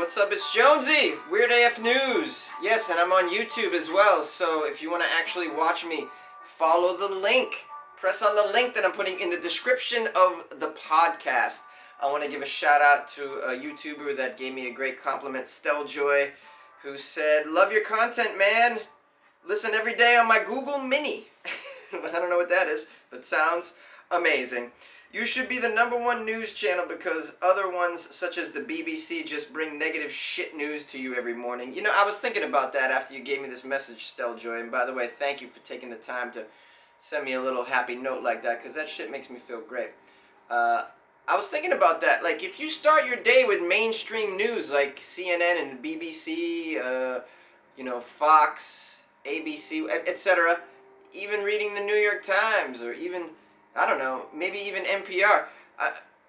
what's up? It's Jonesy, Weird AF News. Yes, and I'm on YouTube as well, so if you want to actually watch me, follow the link. Press on the link that I'm putting in the description of the podcast. I want to give a shout out to a YouTuber that gave me a great compliment, Stelljoy, who said, "Love your content, man. Listen every day on my Google Mini." I don't know what that is, but sounds amazing. You should be the #1 news channel because other ones, such as the BBC, just bring negative shit news to you every morning. You know, I was thinking about that after you gave me this message, Stelljoy. And by the way, thank you for taking the time to send me a little happy note like that, because that shit makes me feel great. I was thinking about that. Like, if you start your day with mainstream news like CNN and BBC, you know, Fox, ABC, etc., even reading the New York Times, or even, I don't know, maybe even NPR,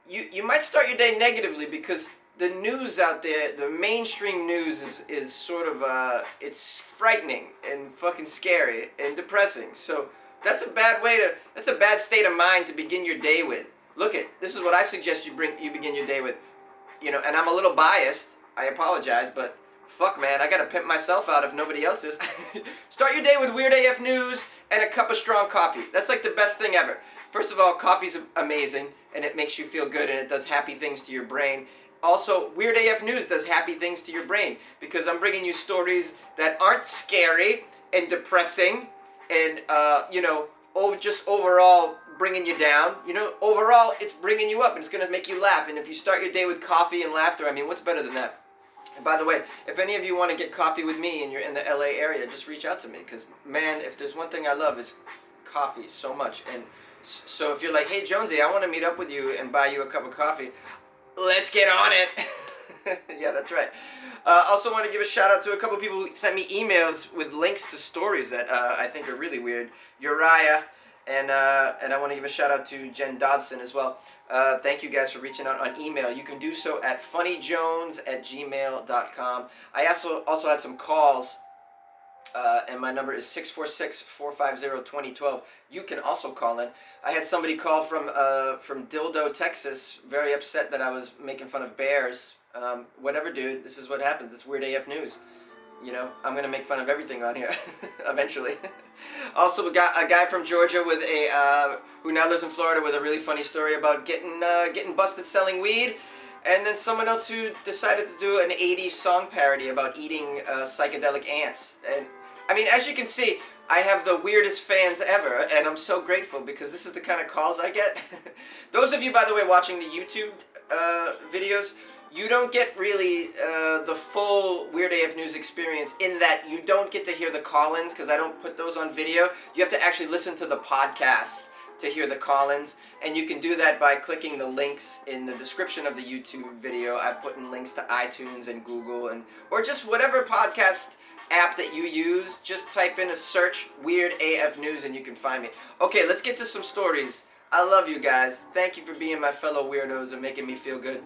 you might start your day negatively because the news out there, the mainstream news is sort of, it's frightening and fucking scary and depressing. So that's a bad that's a bad state of mind to begin your day with. Look this is what I suggest you begin your day with. You know, and I'm a little biased, I apologize, but fuck, man, I gotta pimp myself out if nobody else is. Start your day with Weird AF News and a cup of strong coffee. That's like the best thing ever. First of all, coffee's amazing, and it makes you feel good, and it does happy things to your brain. Also, Weird AF News does happy things to your brain, because I'm bringing you stories that aren't scary and depressing and, you know, just overall bringing you down. You know, overall, it's bringing you up, and it's going to make you laugh. And if you start your day with coffee and laughter, I mean, what's better than that? And by the way, if any of you want to get coffee with me and you're in the LA area, just reach out to me, because, man, if there's one thing I love, is coffee so much. And so if you're like, "Hey, Jonesy, I want to meet up with you and buy you a cup of coffee," let's get on it. Yeah, that's right. Also want to give a shout out to a couple people who sent me emails with links to stories that I think are really weird. Uriah, and I want to give a shout out to Jen Dodson as well. Thank you guys for reaching out on email. You can do so at funnyjones@gmail.com. I also had some calls, and my number is 646-450-2012. You can also call in. I had somebody call from Dildo, Texas, very upset that I was making fun of bears. Whatever, dude. This is what happens. It's Weird AF News. You know, I'm going to make fun of everything on here, eventually. Also, we got a guy from Georgia with who now lives in Florida with a really funny story about getting busted selling weed. And then someone else who decided to do an 80s song parody about eating psychedelic ants. And, I mean, as you can see, I have the weirdest fans ever, and I'm so grateful because this is the kind of calls I get. Those of you, by the way, watching the YouTube videos, you don't get really the full Weird AF News experience, in that you don't get to hear the call-ins because I don't put those on video. You have to actually listen to the podcast to hear the call-ins, and you can do that by clicking the links in the description of the YouTube video. I put in links to iTunes and Google, or just whatever podcast app that you use. Just type in a search Weird AF News and you can find me. Okay, let's get to some stories. I love you guys. Thank you for being my fellow weirdos and making me feel good.